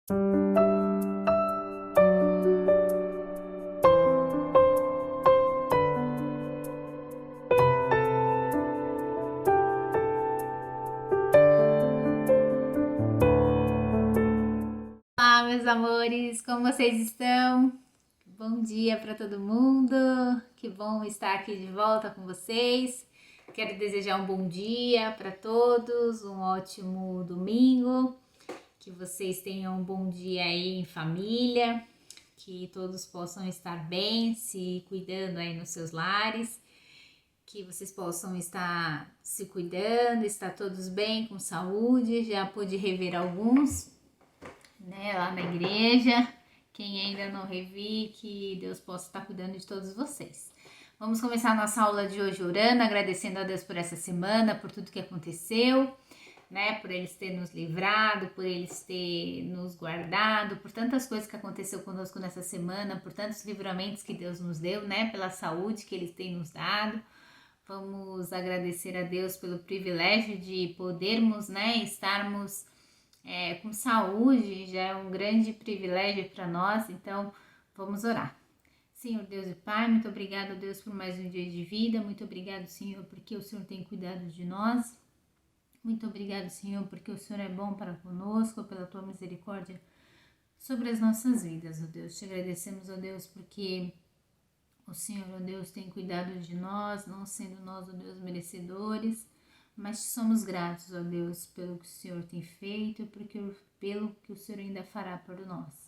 Olá, meus amores, como vocês estão? Bom dia para todo mundo, que bom estar aqui de volta com vocês. Quero desejar um bom dia para todos, um ótimo domingo, que vocês tenham um bom dia aí em família, que todos possam estar bem, se cuidando aí nos seus lares, que vocês possam estar se cuidando, estar todos bem, com saúde. Já pude rever alguns, né, lá na igreja. Quem ainda não revi, que Deus possa estar cuidando de todos vocês. Vamos começar a nossa aula de hoje orando, agradecendo a Deus por essa semana, por tudo que aconteceu, né, por eles ter nos livrado, por eles ter nos guardado, por tantas coisas que aconteceu conosco nessa semana, por tantos livramentos que Deus nos deu, né, pela saúde que Ele tem nos dado. Vamos agradecer a Deus pelo privilégio de podermos, né, estarmos com saúde, já é um grande privilégio para nós, então vamos orar. Senhor Deus e Pai, muito obrigado, Deus, por mais um dia de vida, muito obrigado, Senhor, porque o Senhor tem cuidado de nós, muito obrigado, Senhor, porque o Senhor é bom para conosco, pela Tua misericórdia sobre as nossas vidas, ó Deus. Te agradecemos, ó Deus, porque o Senhor, ó Deus, tem cuidado de nós, não sendo nós, ó Deus, merecedores, mas somos gratos, ó Deus, pelo que o Senhor tem feito, pelo que o Senhor ainda fará por nós.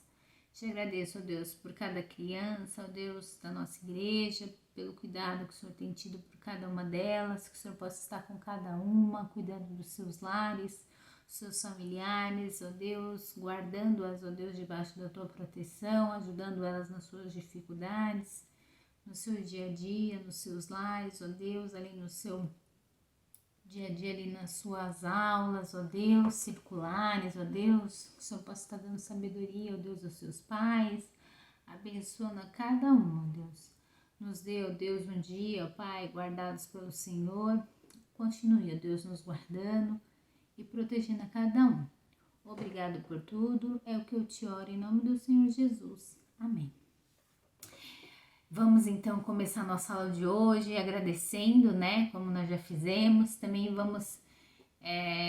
Te agradeço, ó Deus, por cada criança, ó Deus, da nossa igreja, pelo cuidado que o Senhor tem tido por cada uma delas, que o Senhor possa estar com cada uma, cuidando dos seus lares, seus familiares, ó Deus, guardando-as, ó Deus, debaixo da Tua proteção, ajudando elas nas suas dificuldades, no seu dia a dia, nos seus lares, ó Deus, ali no seu dia a dia, ali nas suas aulas, ó Deus, circulares, ó Deus, que o Senhor possa estar dando sabedoria, ó Deus, aos seus pais, abençoando a cada um, ó Deus. Nos dê, ó Deus, um dia, ó Pai, guardados pelo Senhor, continue, ó Deus, nos guardando e protegendo a cada um. Obrigado por tudo, é o que eu te oro em nome do Senhor Jesus. Amém. Vamos então começar a nossa aula de hoje agradecendo, né, como nós já fizemos. Também vamos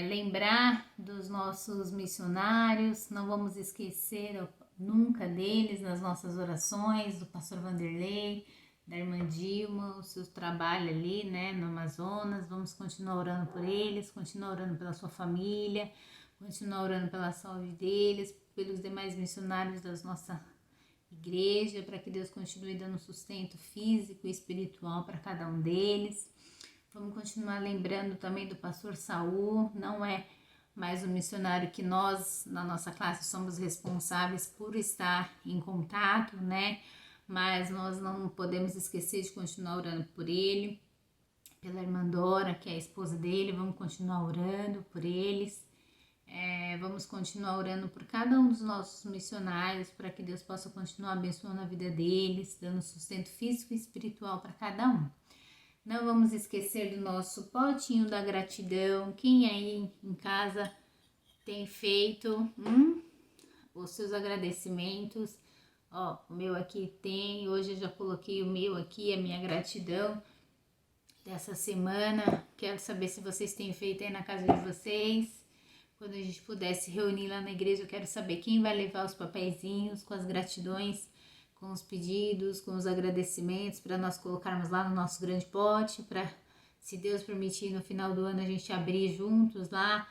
lembrar dos nossos missionários, não vamos esquecer nunca deles nas nossas orações, do pastor Vanderlei, da irmã Dilma, o seu trabalho ali, né, no Amazonas. Vamos continuar orando por eles, continuar orando pela sua família, continuar orando pela saúde deles, pelos demais missionários da nossa igreja, para que Deus continue dando sustento físico e espiritual para cada um deles. Vamos continuar lembrando também do pastor Saul, não é mais um missionário que nós, na nossa classe, somos responsáveis por estar em contato, né? Mas nós não podemos esquecer de continuar orando por ele, pela irmã Dora, que é a esposa dele, vamos continuar orando por eles. Vamos continuar orando por cada um dos nossos missionários, para que Deus possa continuar abençoando a vida deles, dando sustento físico e espiritual para cada um. Não vamos esquecer do nosso potinho da gratidão. Quem aí em casa tem feito os seus agradecimentos? Ó, o meu aqui tem, hoje eu já coloquei o meu aqui, a minha gratidão dessa semana. Quero saber se vocês têm feito aí na casa de vocês. Quando a gente puder se reunir lá na igreja, eu quero saber quem vai levar os papeizinhos com as gratidões, com os pedidos, com os agradecimentos, para nós colocarmos lá no nosso grande pote, para, se Deus permitir, no final do ano a gente abrir juntos lá.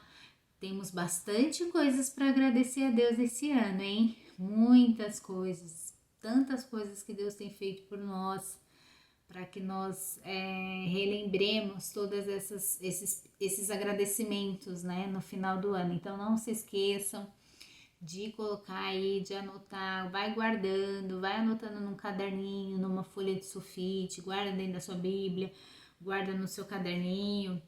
Temos bastante coisas para agradecer a Deus esse ano, hein? Muitas coisas, tantas coisas que Deus tem feito por nós, para que nós relembremos todos esses agradecimentos, né, no final do ano. Então não se esqueçam de colocar aí, de anotar, vai guardando, vai anotando num caderninho, numa folha de sulfite, guarda dentro da sua Bíblia, guarda no seu caderninho,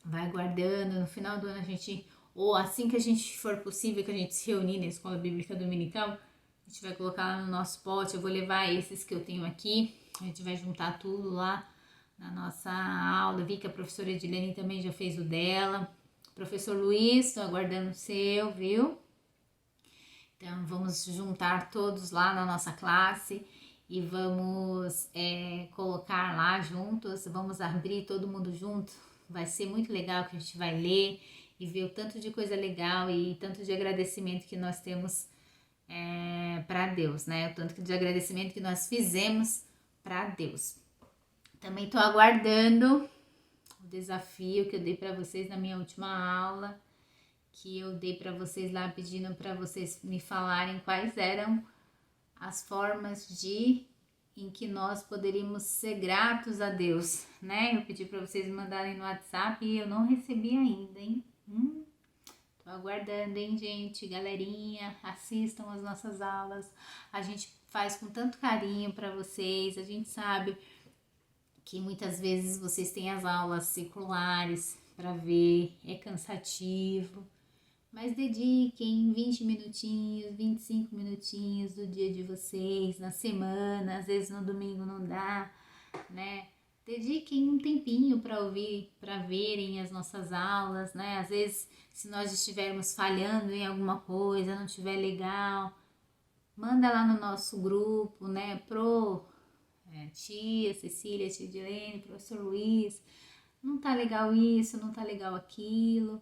vai guardando. No final do ano a gente, ou assim que a gente for possível, que a gente se reunir na escola bíblica dominical, a gente vai colocar lá no nosso pote. Eu vou levar esses que eu tenho aqui, a gente vai juntar tudo lá na nossa aula. Vi que a professora Edilene também já fez o dela. Professor Luiz, estou aguardando o seu, viu? Vamos juntar todos lá na nossa classe e vamos colocar lá juntos, vamos abrir todo mundo junto. Vai ser muito legal, que a gente vai ler e ver o tanto de coisa legal e tanto de agradecimento que nós temos para Deus, né? O tanto de agradecimento que nós fizemos para Deus. Também estou aguardando o desafio que eu dei para vocês na minha última aula, que eu dei para vocês lá, pedindo para vocês me falarem quais eram as formas em que nós poderíamos ser gratos a Deus, né? Eu pedi para vocês me mandarem no WhatsApp e eu não recebi ainda, hein? Tô aguardando, hein, gente? Galerinha, assistam as nossas aulas. A gente faz com tanto carinho para vocês. A gente sabe que muitas vezes vocês têm as aulas circulares para ver, é cansativo. Mas dediquem 20 minutinhos, 25 minutinhos do dia de vocês, na semana, às vezes no domingo não dá, né? Dediquem um tempinho para ouvir, para verem as nossas aulas, né? Às vezes, se nós estivermos falhando em alguma coisa, não estiver legal, manda lá no nosso grupo, né? Tia Cecília, tia Dilene, professor Luiz, não tá legal isso, não tá legal aquilo.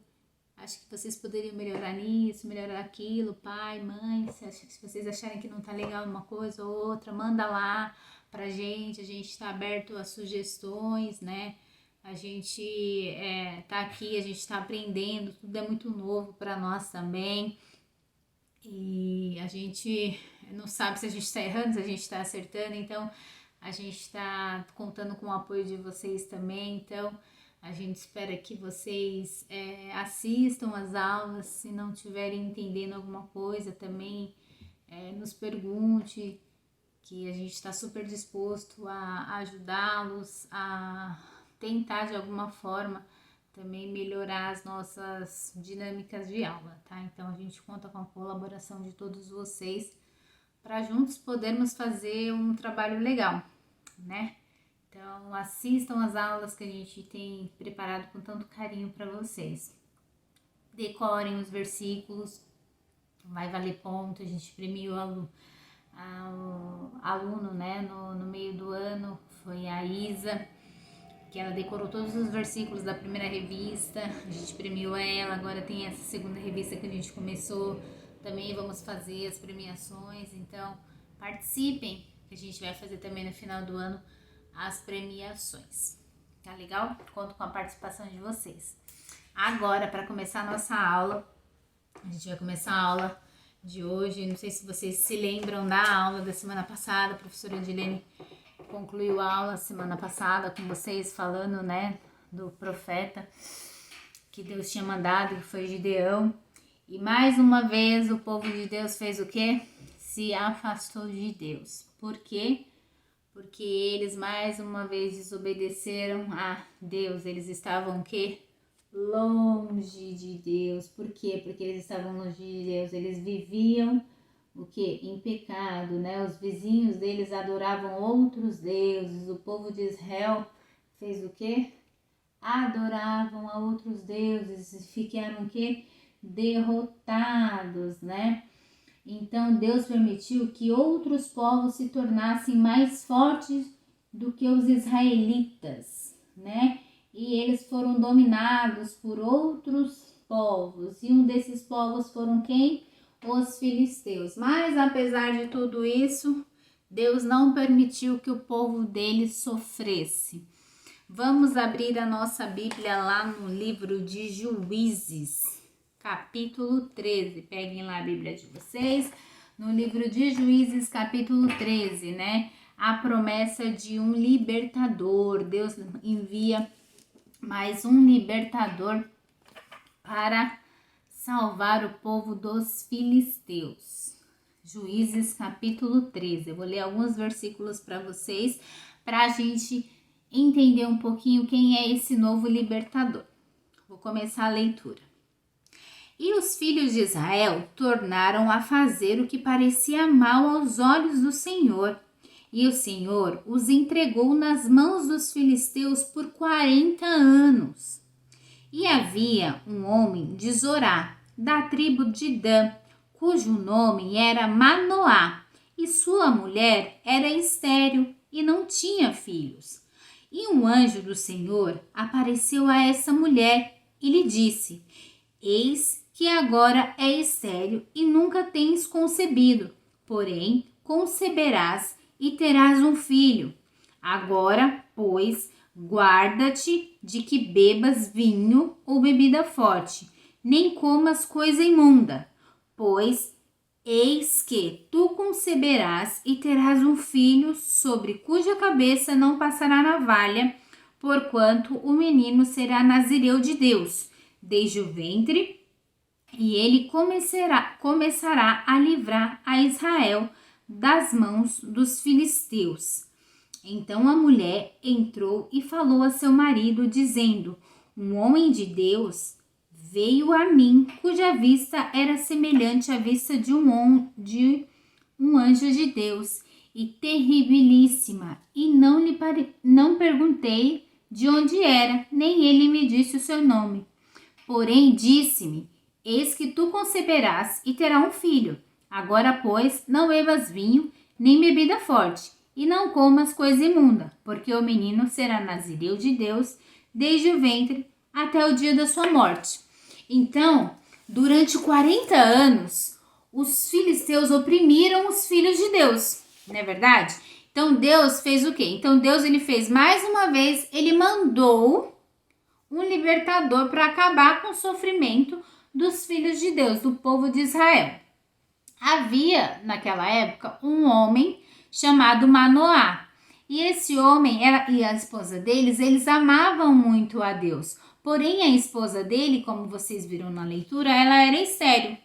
Acho que vocês poderiam melhorar nisso, melhorar aquilo, pai, mãe, se vocês acharem que não tá legal uma coisa ou outra, manda lá pra gente, a gente tá aberto a sugestões, né? A gente tá aqui, a gente tá aprendendo, tudo é muito novo para nós também. E a gente não sabe se a gente tá errando, se a gente tá acertando, então a gente tá contando com o apoio de vocês também, então a gente espera que vocês assistam as aulas, se não estiverem entendendo alguma coisa também, nos pergunte, que a gente está super disposto a ajudá-los, a tentar de alguma forma também melhorar as nossas dinâmicas de aula, tá? Então a gente conta com a colaboração de todos vocês para juntos podermos fazer um trabalho legal, né? Então, assistam as aulas que a gente tem preparado com tanto carinho para vocês. Decorem os versículos, vai valer ponto. A gente premiu o aluno, né, no meio do ano, foi a Isa, que ela decorou todos os versículos da primeira revista. A gente premiu ela, agora tem essa segunda revista que a gente começou. Também vamos fazer as premiações, então participem, que a gente vai fazer também no final do ano as premiações, tá legal? Conto com a participação de vocês. Agora, para começar a nossa aula, a gente vai começar a aula de hoje. Não sei se vocês se lembram da aula da semana passada. A professora Edilene concluiu a aula semana passada com vocês, falando, né, do profeta que Deus tinha mandado, que foi Gideão. E mais uma vez o povo de Deus fez o quê? Se afastou de Deus. Por quê? Porque eles mais uma vez desobedeceram a Deus. Eles estavam o quê? Longe de Deus. Por quê? Porque eles estavam longe de Deus. Eles viviam o quê? Em pecado, né? Os vizinhos deles adoravam outros deuses. O povo de Israel fez o quê? Adoravam a outros deuses e ficaram o quê? Derrotados, né? Então Deus permitiu que outros povos se tornassem mais fortes do que os israelitas, né? E eles foram dominados por outros povos. E um desses povos foram quem? Os filisteus. Mas apesar de tudo isso, Deus não permitiu que o povo deles sofresse. Vamos abrir a nossa Bíblia lá no livro de Juízes, capítulo 13, peguem lá a Bíblia de vocês, no livro de Juízes, capítulo 13, né? A promessa de um libertador. Deus envia mais um libertador para salvar o povo dos filisteus. Juízes, capítulo 13. Eu vou ler alguns versículos para vocês, para a gente entender um pouquinho quem é esse novo libertador. Vou começar a leitura. E os filhos de Israel tornaram a fazer o que parecia mal aos olhos do Senhor. E o Senhor os entregou nas mãos dos filisteus por 40 anos. E havia um homem de Zorá, da tribo de Dan, cujo nome era Manoá, e sua mulher era estéril e não tinha filhos. E um anjo do Senhor apareceu a essa mulher e lhe disse: Eis que agora é estéril e nunca tens concebido, porém conceberás e terás um filho. Agora, pois, guarda-te de que bebas vinho ou bebida forte, nem comas coisa imunda, pois eis que tu conceberás e terás um filho, sobre cuja cabeça não passará navalha, porquanto o menino será nazireu de Deus, desde o ventre, e ele começará a livrar a Israel das mãos dos filisteus. Então a mulher entrou e falou a seu marido, dizendo: Um homem de Deus veio a mim, cuja vista era semelhante à vista de um anjo de Deus, e terribilíssima, e não perguntei de onde era, nem ele me disse o seu nome. Porém disse-me: Eis que tu conceberás e terás um filho. Agora, pois, não bebas vinho, nem bebida forte, e não comas coisa imunda, porque o menino será nazireu de Deus desde o ventre até o dia da sua morte. Então, durante 40 anos, os filisteus oprimiram os filhos de Deus, não é verdade? Então, Deus fez o quê? Então, Deus ele fez mais uma vez, ele mandou um libertador para acabar com o sofrimento dos filhos de Deus, do povo de Israel. Havia, naquela época, um homem chamado Manoá. E esse homem e a esposa deles, eles amavam muito a Deus. Porém, a esposa dele, como vocês viram na leitura, ela era estéril.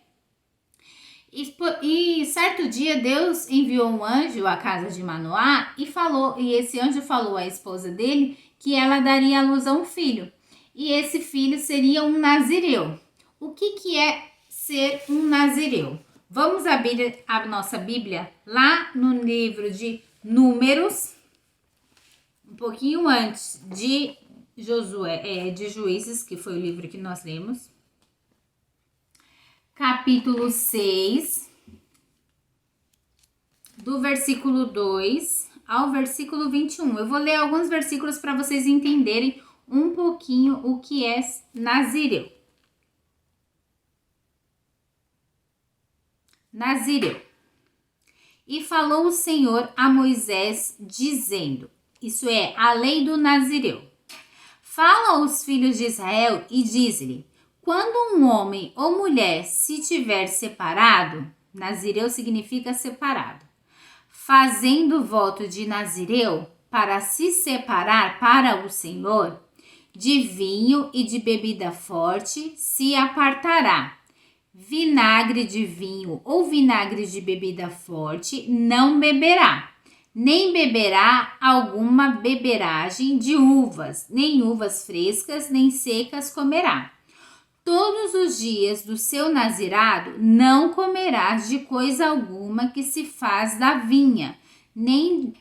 E certo dia, Deus enviou um anjo à casa de Manoá e esse anjo falou à esposa dele que ela daria à luz a um filho. E esse filho seria um nazireu. O que é ser um nazireu? Vamos abrir a nossa Bíblia lá no livro de Números, um pouquinho antes de de Juízes, que foi o livro que nós lemos. Capítulo 6, do versículo 2 ao versículo 21. Eu vou ler alguns versículos para vocês entenderem um pouquinho o que é nazireu. Nazireu. E falou o Senhor a Moisés, dizendo, isso é, a lei do nazireu. Fala aos filhos de Israel e diz-lhe, quando um homem ou mulher se tiver separado, nazireu significa separado, fazendo voto de nazireu para se separar para o Senhor, de vinho e de bebida forte se apartará. Vinagre de vinho ou vinagre de bebida forte não beberá, nem beberá alguma beberagem de uvas, nem uvas frescas, nem secas comerá. Todos os dias do seu nazirado não comerás de coisa alguma que se faz da vinha, nem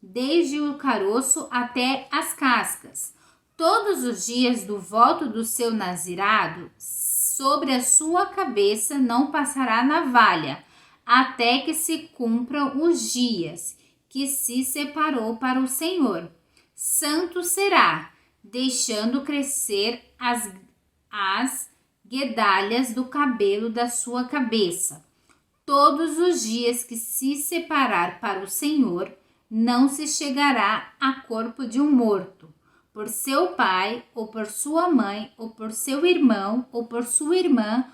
desde o caroço até as cascas. Todos os dias do voto do seu nazirado, sobre a sua cabeça não passará navalha, até que se cumpram os dias que se separou para o Senhor. Santo será, deixando crescer as guedalhas do cabelo da sua cabeça. Todos os dias que se separar para o Senhor, não se chegará a corpo de um morto, por seu pai, ou por sua mãe, ou por seu irmão, ou por sua irmã,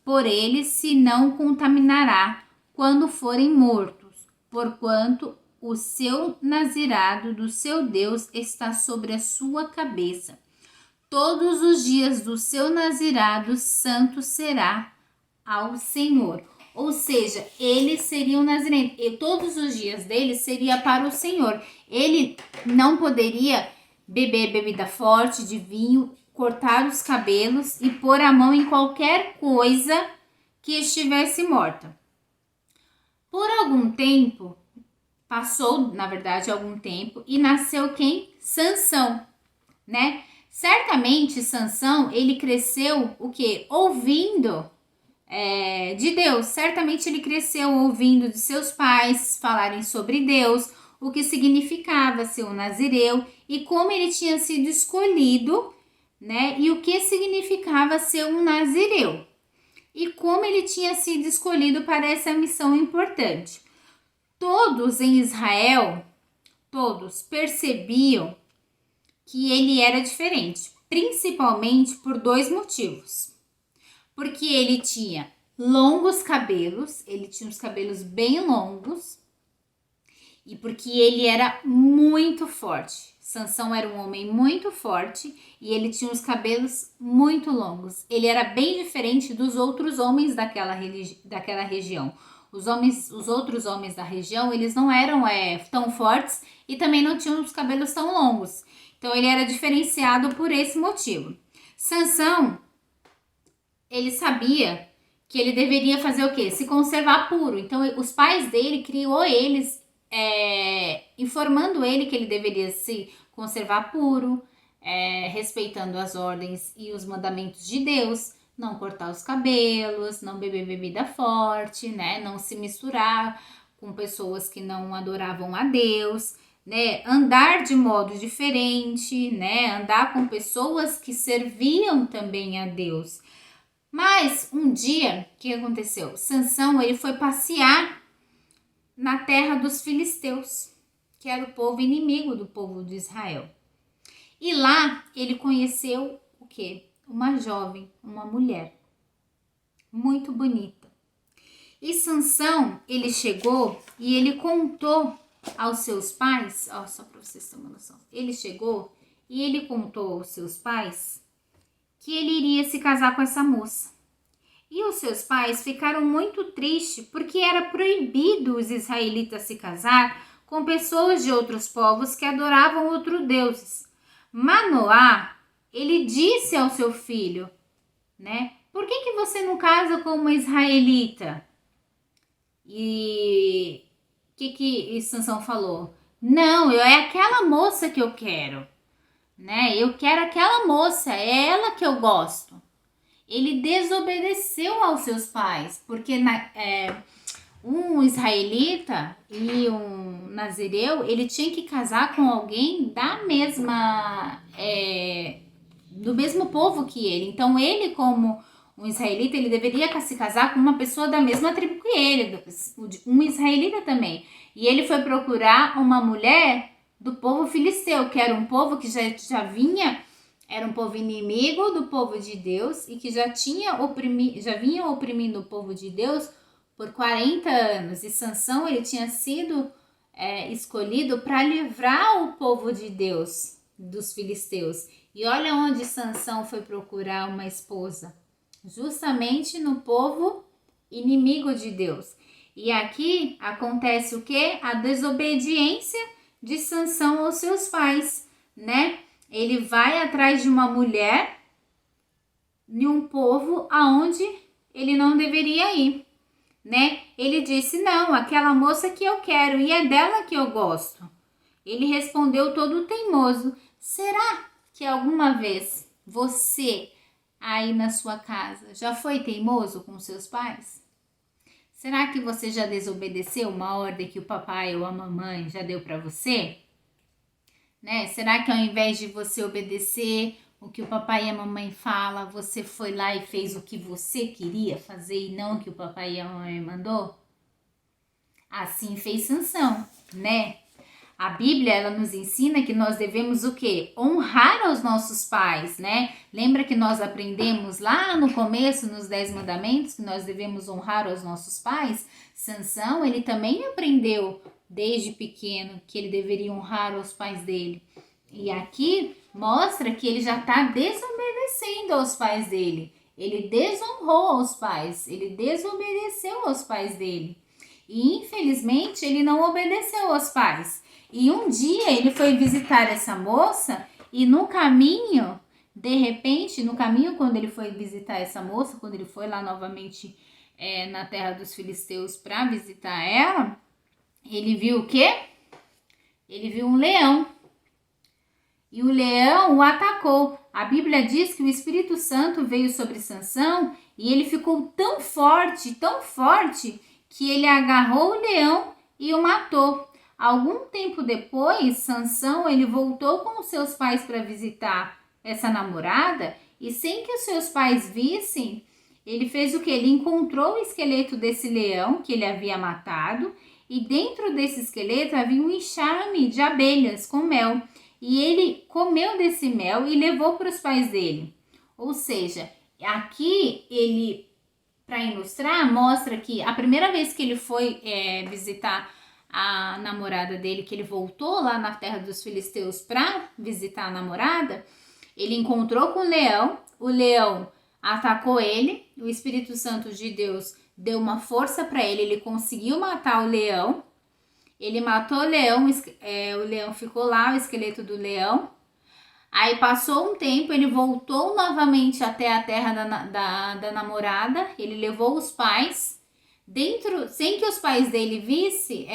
por ele se não contaminará quando forem mortos, porquanto o seu nazirado do seu Deus está sobre a sua cabeça. Todos os dias do seu nazirado santo será ao Senhor. Ou seja, ele seria um nazireu, e todos os dias dele seria para o Senhor. Ele não poderia beber bebida forte de vinho, cortar os cabelos e pôr a mão em qualquer coisa que estivesse morta. Por algum tempo, passou, na verdade, algum tempo, e nasceu quem? Sansão, né? Certamente, Sansão, ele cresceu o quê? Ouvindo de Deus. Certamente ele cresceu ouvindo de seus pais falarem sobre Deus, o que significava ser um nazireu e como ele tinha sido escolhido, né? E o que significava ser um nazireu e como ele tinha sido escolhido para essa missão importante. Todos em Israel, todos percebiam que ele era diferente, principalmente por 2 motivos. Porque ele tinha longos cabelos, ele tinha os cabelos bem longos, e porque ele era muito forte. Sansão era um homem muito forte e ele tinha os cabelos muito longos. Ele era bem diferente dos outros homens daquela região. Os outros homens da região, eles não eram tão fortes e também não tinham os cabelos tão longos. Então ele era diferenciado por esse motivo. Sansão, ele sabia que ele deveria fazer o quê? Se conservar puro. Então os pais dele criou eles informando ele que ele deveria se conservar puro, respeitando as ordens e os mandamentos de Deus, não cortar os cabelos, não beber bebida forte, né? Não se misturar com pessoas que não adoravam a Deus, né? Andar de modo diferente, né? Andar com pessoas que serviam também a Deus. Mas um dia, o que aconteceu? Sansão, ele foi passear na terra dos filisteus, que era o povo inimigo do povo de Israel. E lá ele conheceu o quê? Uma jovem, uma mulher, muito bonita. E Sansão, ele chegou e ele contou aos seus pais, só para vocês terem uma noção, ele chegou e ele contou aos seus pais que ele iria se casar com essa moça. E os seus pais ficaram muito tristes porque era proibido os israelitas se casar com pessoas de outros povos que adoravam outros deuses. Manoá, ele disse ao seu filho, né? Por que você não casa com uma israelita? E o que Sansão falou? Não, é aquela moça que eu quero, né? Eu quero aquela moça, é ela que eu gosto. Ele desobedeceu aos seus pais, porque um israelita e um nazireu, ele tinha que casar com alguém da mesma, do mesmo povo que ele. Então ele, como um israelita, ele deveria se casar com uma pessoa da mesma tribo que ele, um israelita também. E ele foi procurar uma mulher do povo filisteu, que era um povo que já vinha... Era um povo inimigo do povo de Deus e que já vinha oprimindo o povo de Deus por 40 anos. E Sansão, ele tinha sido escolhido para livrar o povo de Deus dos filisteus. E olha onde Sansão foi procurar uma esposa. Justamente no povo inimigo de Deus. E aqui acontece o quê? A desobediência de Sansão aos seus pais, né? Ele vai atrás de uma mulher de um povo aonde ele não deveria ir, né? Ele disse, não, aquela moça que eu quero e é dela que eu gosto. Ele respondeu todo teimoso, será que alguma vez você aí na sua casa já foi teimoso com seus pais? Será que você já desobedeceu uma ordem que o papai ou a mamãe já deu para você? Né? Será que ao invés de você obedecer o que o papai e a mamãe falam, você foi lá e fez o que você queria fazer e não o que o papai e a mamãe mandou? Assim fez Sansão, né? A Bíblia, ela nos ensina que nós devemos o quê? Honrar os nossos pais, né? Lembra que nós aprendemos lá no começo, nos 10 mandamentos, que nós devemos honrar os nossos pais? Sansão, ele também aprendeu desde pequeno que ele deveria honrar os pais dele. E aqui mostra que ele já está desobedecendo aos pais dele. Ele desonrou os pais, ele desobedeceu aos pais dele. E infelizmente ele não obedeceu aos pais. E um dia ele foi visitar essa moça e no caminho, de repente, no caminho quando ele foi visitar essa moça, quando ele foi lá novamente na terra dos filisteus para visitar ela, ele viu o quê? Ele viu um leão. E o leão o atacou. A Bíblia diz que o Espírito Santo veio sobre Sansão E ele ficou tão forte, que ele agarrou o leão e o matou. Algum tempo depois, Sansão, ele voltou com os seus pais para visitar essa namorada, e sem que os seus pais vissem, ele fez o que? Ele encontrou o esqueleto desse leão que ele havia matado, e dentro desse esqueleto havia um enxame de abelhas com mel. E ele comeu desse mel e levou para os pais dele. Ou seja, aqui ele, para ilustrar, mostra que a primeira vez que ele foi visitar a namorada dele, que ele voltou lá na terra dos filisteus para visitar a namorada, ele encontrou com o leão atacou ele, o Espírito Santo de Deus deu uma força para ele, ele conseguiu matar o leão, ele matou o leão ficou lá, o esqueleto do leão. Aí passou um tempo, ele voltou novamente até a terra da namorada, ele levou os pais, sem que os pais dele vissem,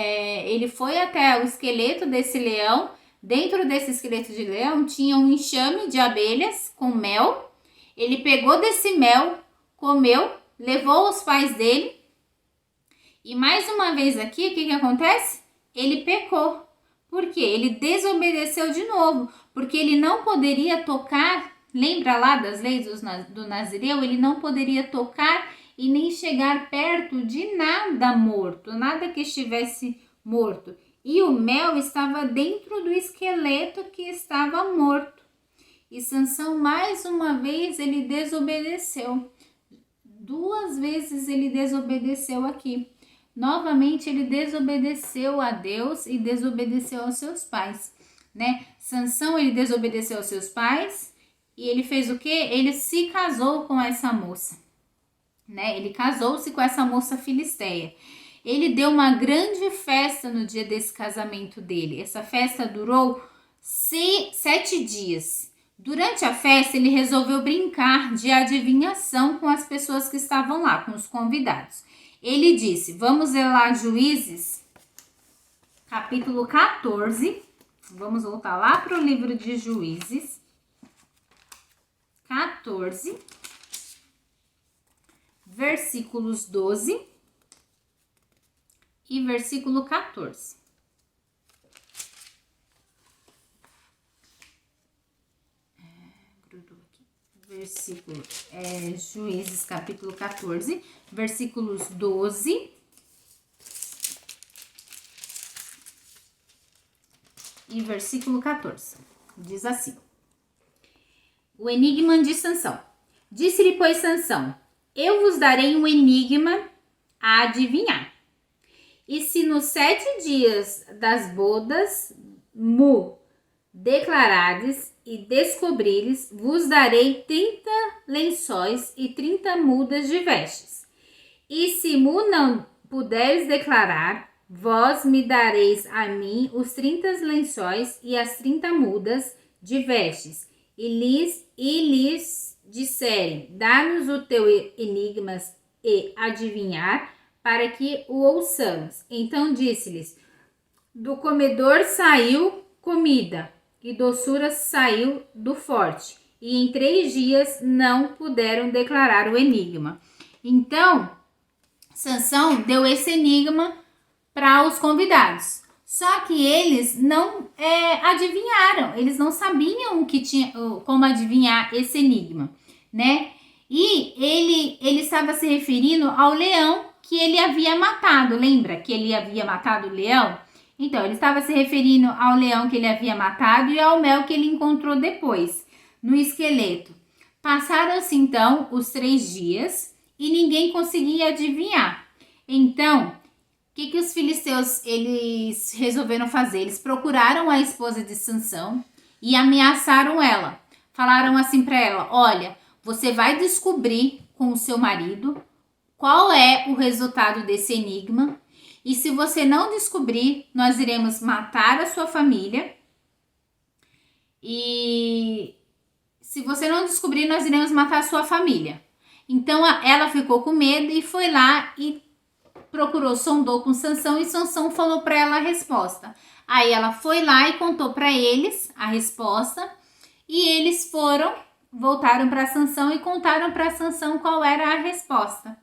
ele foi até o esqueleto desse leão. Dentro desse esqueleto de leão tinha um enxame de abelhas com mel. Ele pegou desse mel, comeu, levou os pais dele. E mais uma vez aqui, o que acontece? Ele pecou. Por quê? Ele desobedeceu de novo, porque ele não poderia tocar, lembra lá das leis do Nazireu? Ele não poderia tocar e nem chegar perto de nada morto, nada que estivesse morto. E o mel estava dentro do esqueleto que estava morto. E Sansão, mais uma vez, ele desobedeceu. 2 vezes ele desobedeceu aqui. Novamente ele desobedeceu a Deus e desobedeceu aos seus pais, né? Sansão, ele desobedeceu aos seus pais e ele fez o quê? Ele se casou com essa moça, né? Ele casou-se com essa moça filisteia. Ele deu uma grande festa no dia desse casamento dele. Essa festa durou 7 dias. Durante a festa, ele resolveu brincar de adivinhação com as pessoas que estavam lá, com os convidados. Ele disse, vamos ler lá Juízes, capítulo 14. Vamos voltar lá para o livro de Juízes, 14, versículos 12 e versículo 14. Juízes capítulo 14, versículos 12 e versículo 14. Diz assim: o enigma de Sansão. Disse-lhe, pois, Sansão: eu vos darei um enigma a adivinhar. E se nos 7 dias das bodas mu declarardes e descobrires, vos darei 30 lençóis e 30 mudas de vestes. E se mu não puderes declarar, vós me dareis a mim os 30 lençóis e as 30 mudas de vestes. E lhes disserem, dá-nos o teu enigmas e adivinhar, para que o ouçamos. Então disse-lhes, do comedor saiu comida, e doçura saiu do forte, e em 3 dias não puderam declarar o enigma. Então, Sansão deu esse enigma para os convidados. Só que eles não adivinharam, eles não sabiam o que tinha, como adivinhar esse enigma, né? E ele estava se referindo ao leão que ele havia matado. Lembra que ele havia matado o leão? Então, ele estava se referindo ao leão que ele havia matado e ao mel que ele encontrou depois, no esqueleto. Passaram-se, então, os 3 dias e ninguém conseguia adivinhar. Então, o que os filisteus eles resolveram fazer? Eles procuraram a esposa de Sansão e ameaçaram ela. Falaram assim para ela, olha, você vai descobrir com o seu marido qual é o resultado desse enigma. E se você não descobrir, nós iremos matar a sua família. E se você não descobrir, nós iremos matar a sua família. Então ela ficou com medo e foi lá e sondou com Sansão, e Sansão falou para ela a resposta. Aí ela foi lá e contou para eles a resposta, e eles foram voltaram para Sansão e contaram para Sansão qual era a resposta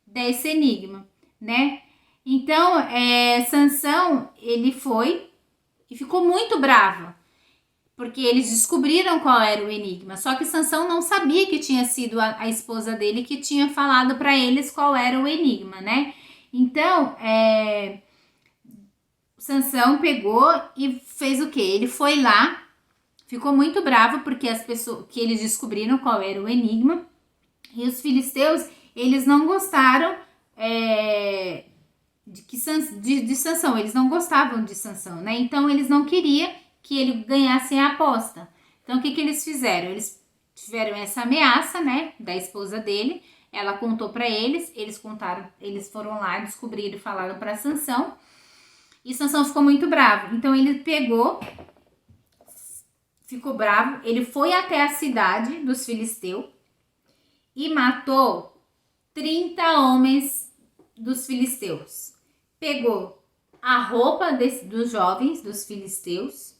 desse enigma, né? Então, Sansão, ele foi e ficou muito bravo, porque eles descobriram qual era o enigma. Só que Sansão não sabia que tinha sido a esposa dele que tinha falado para eles qual era o enigma, né? Então, Sansão pegou e fez o quê? Ele foi lá, ficou muito bravo porque as pessoas que eles descobriram qual era o enigma, e os filisteus, eles não gostaram de Sansão, eles não gostavam de Sansão, né? Então eles não queriam que ele ganhasse a aposta. Então o que eles fizeram? Eles tiveram essa ameaça, né, da esposa dele. Ela contou para eles, eles contaram, eles foram lá, descobriram e falaram para Sansão. E Sansão ficou muito bravo. Então ele ficou bravo, ele foi até a cidade dos filisteus e matou 30 homens dos filisteus. Pegou a roupa dos jovens dos filisteus,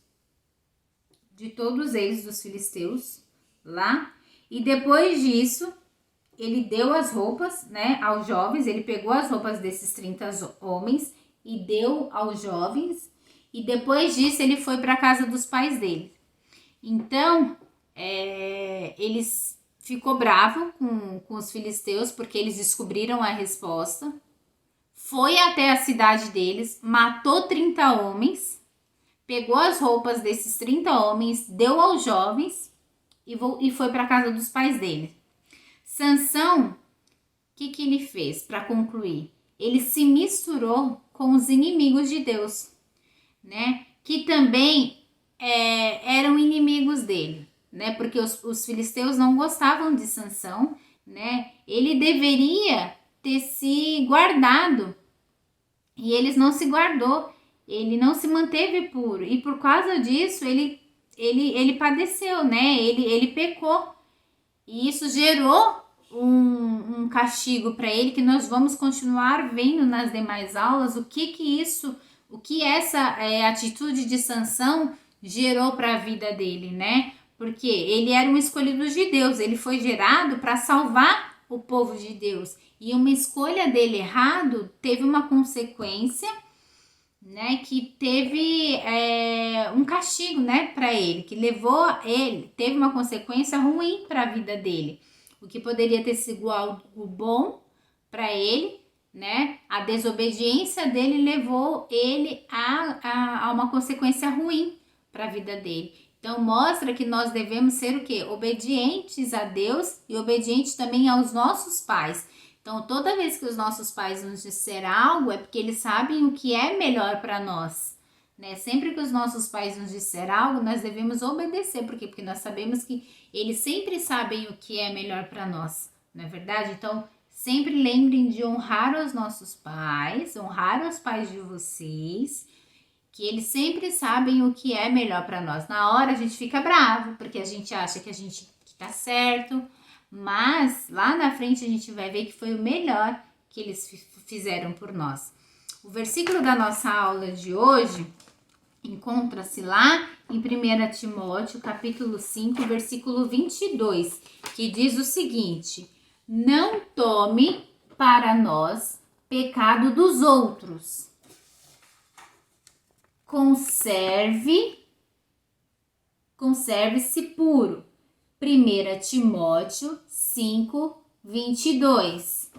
de todos eles dos filisteus lá, e depois disso ele deu as roupas, né, aos jovens. Ele pegou as roupas desses 30 homens e deu aos jovens, e depois disso ele foi para a casa dos pais dele. Então eles ficou bravo com os filisteus porque eles descobriram a resposta. Foi até a cidade deles, matou 30 homens, pegou as roupas desses 30 homens, deu aos jovens e foi para a casa dos pais dele. Sansão, o que ele fez para concluir? Ele se misturou com os inimigos de Deus, né? Que também eram inimigos dele, né? Porque os filisteus não gostavam de Sansão, né? Ele deveria ter se guardado e eles não se guardou, ele não se manteve puro e por causa disso ele padeceu, né? Ele pecou e isso gerou um castigo para ele que nós vamos continuar vendo nas demais aulas o que essa atitude de Sansão gerou para a vida dele, né? Porque ele era um escolhido de Deus, ele foi gerado para salvar o povo de Deus. E uma escolha dele errado teve uma consequência, né? Que teve um castigo, né? Para ele, que levou ele, teve uma consequência ruim para a vida dele. O que poderia ter sido algo bom para ele, né? A desobediência dele levou ele a uma consequência ruim para a vida dele. Então mostra que nós devemos ser o quê? Obedientes a Deus e obedientes também aos nossos pais. Então toda vez que os nossos pais nos disserem algo é porque eles sabem o que é melhor para nós, né? Sempre que os nossos pais nos disserem algo, nós devemos obedecer. Por quê? Porque nós sabemos que eles sempre sabem o que é melhor para nós, não é verdade? Então sempre lembrem de honrar os nossos pais, honrar os pais de vocês, que eles sempre sabem o que é melhor para nós. Na hora a gente fica bravo, porque a gente acha que tá certo, mas lá na frente a gente vai ver que foi o melhor que eles fizeram por nós. O versículo da nossa aula de hoje encontra-se lá em 1 Timóteo, capítulo 5, versículo 22, que diz o seguinte: não tome para nós pecado dos outros, conserve-se puro. 1 Timóteo 5, 22.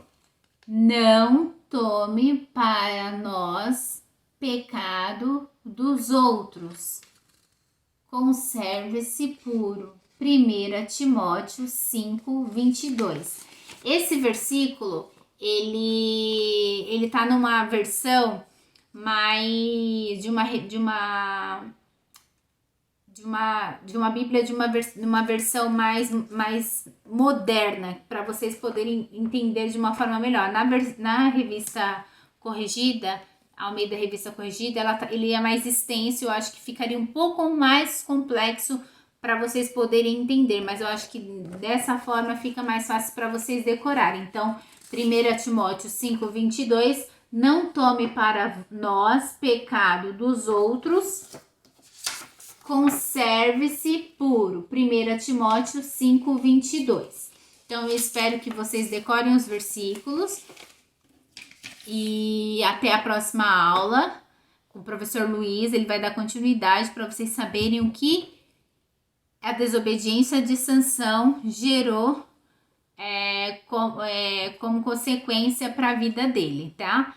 Não tome para nós pecado dos outros, conserve-se puro. 1 Timóteo 5, 22. Esse versículo, ele tá numa versão mais de uma Bíblia, de uma versão mais moderna, para vocês poderem entender de uma forma melhor. Na revista corrigida, Almeida Revista Corrigida, ele é mais extenso, eu acho que ficaria um pouco mais complexo para vocês poderem entender, mas eu acho que dessa forma fica mais fácil para vocês decorarem. Então, 1 Timóteo 5, 22, não tome para nós pecado dos outros, conserve-se puro. 1 Timóteo 5:22. Então, eu espero que vocês decorem os versículos. E até a próxima aula com o professor Luiz. Ele vai dar continuidade para vocês saberem o que a desobediência de Sansão gerou como consequência para a vida dele, tá?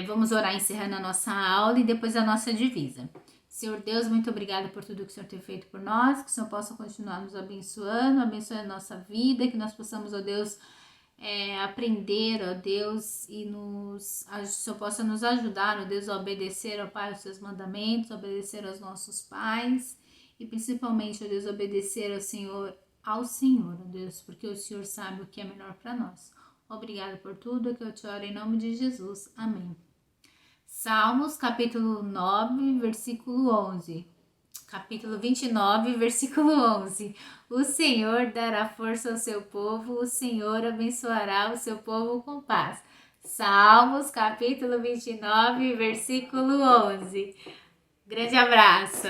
Vamos orar encerrando a nossa aula e depois a nossa divisa. Senhor Deus, muito obrigada por tudo que o Senhor tem feito por nós, que o Senhor possa continuar nos abençoando a nossa vida, que nós possamos, ó Deus, aprender, ó Deus, e o Senhor possa nos ajudar, ó Deus, a obedecer, ó Pai, os seus mandamentos, obedecer aos nossos pais e principalmente, ó Deus, obedecer ao Senhor, ó Deus, porque o Senhor sabe o que é melhor para nós. Obrigada por tudo, que eu te oro em nome de Jesus. Amém. Salmos, capítulo 9, versículo 11. Capítulo 29, versículo 11. O Senhor dará força ao seu povo, o Senhor abençoará o seu povo com paz. Salmos, capítulo 29, versículo 11. Grande abraço!